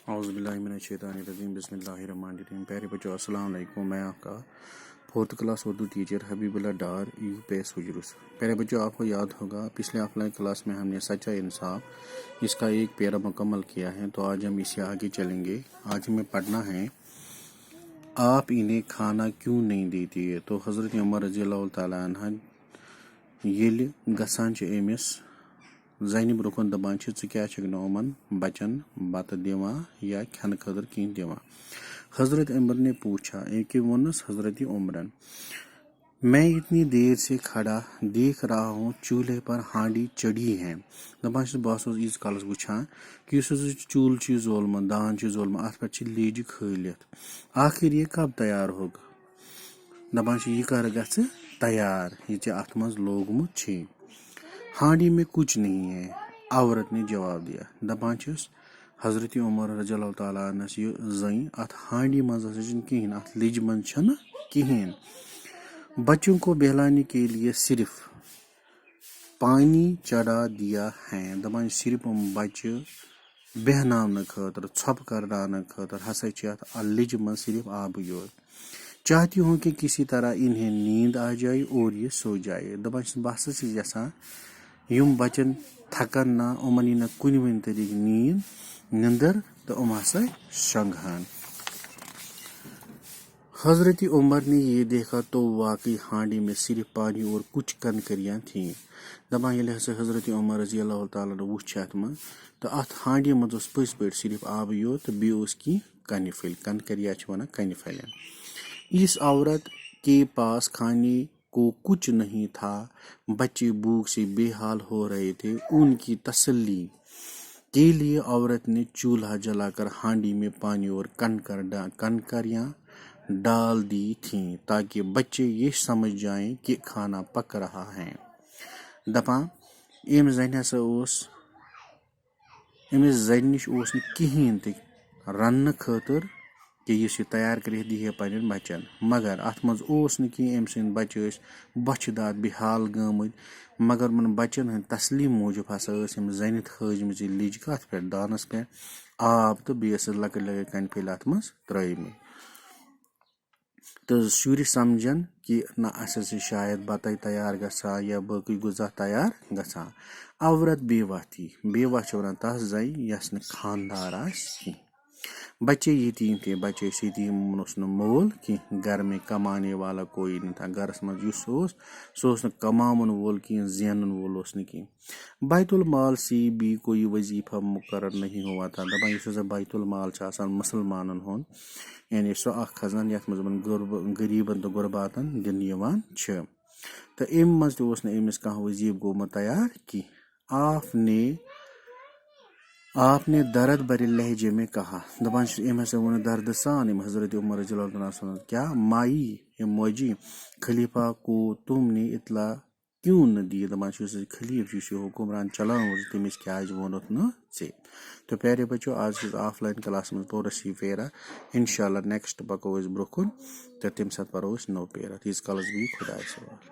اعوذ باللہ من الشیطان الرجیم بسم اللہ الرحمن الرحیم. پیارے بچوں السلام علیکم. میں آپ کا 4th کلاس اردو ٹیچر حبیب اللہ ڈار یو پی ایس حجروس. پیارے بچوں آپ کو یاد ہوگا پچھلے آف لائن کلاس میں ہم نے سچا انصاف اس کا ایک پیرا مکمل کیا ہے، تو آج ہم اسے آگے چلیں گے. آج ہمیں پڑھنا ہے آپ انہیں کھانا کیوں نہیں دیتی ہے. تو حضرت عمر رضی اللہ تعالیٰ عنہ ییٚلہِ گژھان چھِ أمِس زَنہِ برونٛہہ کُن دَپان چھِ ژٕ کیٛاہ چھَکھ نہٕ یِمَن بَچَن بَتہٕ دِوان یا کھٮ۪نہٕ خٲطرٕ کینٛہہ دِوان. حضرت عمر نے پوچھا، ایک ووٚنُس حضرت عمرن، میں اتنی دیر سے کھڑا دیکھ رہا ہوں چولہے پر ہانڈی چڑھی ہے. دَپان چھُس بہٕ اوسُس ییٖژ کالَس وٕچھان کہِ یُس ہسا چوٗلہٕ چھُ زولمُت دان چھُ زولمُت اَتھ پٮ۪ٹھ چھِ لیجہِ کھٲلِتھ، آخر یہ کب تیار ہوگا. دَپان چھِ یہِ کر گژھِ تیار یہِ ژےٚ اَتھ منٛز لوگمُت چھی. ہانڈی میں کچھ نہیں ہے. عورت نے جواب دیا. دَپان چھِس حضرت عمر رضی اللہ تعالیٰ عنس یہ زٔنۍ اَتھ ہانڈی منٛز ہسا چھِنہٕ کِہیٖنۍ، اَتھ لیجہِ منٛز چھَنہٕ کِہیٖنۍ. بچوں کو بہلانے کے لیے صرف پانی چڑھا دیا ہے. دَپان چھِ صرف بچہِ بیٚہناونہٕ خٲطرٕ ژھۄپہٕ کرناونہٕ خٲطرٕ ہسا چھِ اَتھ لیجہِ منٛز صرف آبٕے یوت. چاہتی ہوں کہ کسی طرح انہیں نیند آ جائے اور یہ سو جائے. دَپان چھِس بہٕ ہسا چھِس یژھان یِم بچن تھکن نہ، یِمن یی نہٕ کُنہِ طریٖقہٕ نیندٕر تہٕ یِم ہسا شۄنٛگہن. حضرت عمر نے یہ دیکھا تو واقعی ہانڈی میں صرف پانی اور کچھ کنکریاں تھیں. دَپان ییٚلہِ ہسا حضرت عمر رضی اللہ تعالیٰ وُچھ اَتھ منٛز تہٕ اَتھ ہانڈی منٛز اوس پٔزۍ پٲٹھۍ صرف آبٕے یوت تہٕ بیٚیہِ اوس کینٛہہ کنہِ پھٔلۍ، کنکریا چھِ وَنان کنہِ پھلٮ۪ن. اس عورت کے پاس کھانے کو کچھ نہیں تھا، بچے بھوک سے بے حال ہو رہے تھے. ان کی تسلی کے لیے عورت نے چولہا جلا کر ہانڈی میں پانی اور کنکریاں ڈال دی تھیں تاکہ بچے یہ سمجھ جائیں کہ کھانا پک رہا ہے. دَپان أمۍ زَنہِ ہسا اوس أمِس زَنہِ نِش اوس نہٕ کِہیٖنۍ تہِ رَننہٕ خٲطرٕ کہ یُس یہِ تیار کٔرِتھ دی ہے پنٛنٮ۪ن بَچَن، مگر اَتھ منٛز اوس نہٕ کینٛہہ. أمۍ سٕنٛدۍ بَچہِ ٲسۍ بۄچھِ داد بِحال گٲمٕتۍ، مگر یِمن بَچَن ہٕنٛدۍ تسلی موٗجوٗب ہسا ٲس أمۍ زَنہِ تھٲجمٕژ یہِ لیجہِ کَتھ پٮ۪ٹھ، دانَس پٮ۪ٹھ آب تہٕ بیٚیہِ ٲسٕس لۄکٕٹۍ لۄکٕٹۍ کَنہِ پھٔلۍ اَتھ منٛز ترٛٲیمٕتۍ. تہٕ شُرۍ سَمجھن کہِ نہ اَسہِ ہسا شاید بَتَے تیار گژھان یا باقٕے غذا تیار گژھان. عورت بیوہ تھی. بیوہ چھِ وَنان تَس زَنہِ یۄس نہٕ خاندار آسہِ کینٛہہ. بچے یتیم تھے. بچے ٲسۍ یتیٖم، یِمن اوس نہٕ مول کینٛہہ. گھر میں کمانے والا کوئی نہ تھا. گرس منٛز یُس اوس سُہ اوس نہٕ کماوُن وول کینٛہہ، زینن وول اوس نہٕ کینٛہہ. بیت المال سے بھی کوئی وظیفہ مقرر نہیں ہوا تھا. دَپان یُس ہسا بیت المال چھُ آسان مُسلمانن ہُنٛد، یعنی سُہ اکھ خزان یَتھ منٛز یِمن غریٖبن تہٕ غُرباتن دِنہٕ یِوان چھِ، تہٕ اَمہِ منٛز تہِ اوس نہٕ أمِس کانٛہہ وظیفہٕ گوٚمُت تیار کینٛہہ. آپ نے درد بھرے لہجے میں کہا. دَپان چھِ أمۍ ہسا ووٚن دردٕ سان أمۍ حضرت عمر رضی اللہ تعالیٰ عنہ کیا مائی ہے موجی خلیفہ کو تم نے اطلاع کیوں نہ دی. دَپان چھِ یُس خلیٖف چھُ، یُس یہِ حُکمران چلاوان اوس، تٔمِس کیٛازِ ووٚنُتھ نہٕ ژےٚ. تو پیارے بچو آز کِس آف لائن کلاس منٛز پوٚر اَسہِ یہِ پیرا. اِنشاء اللہ نیکسٹ پَکو أسۍ برونٛہہ کُن تہٕ تَمہِ ساتہٕ پَرو أسۍ نوٚو پیرا. تیٖتِس کالس بِہِو خۄدایَس حوالہٕ.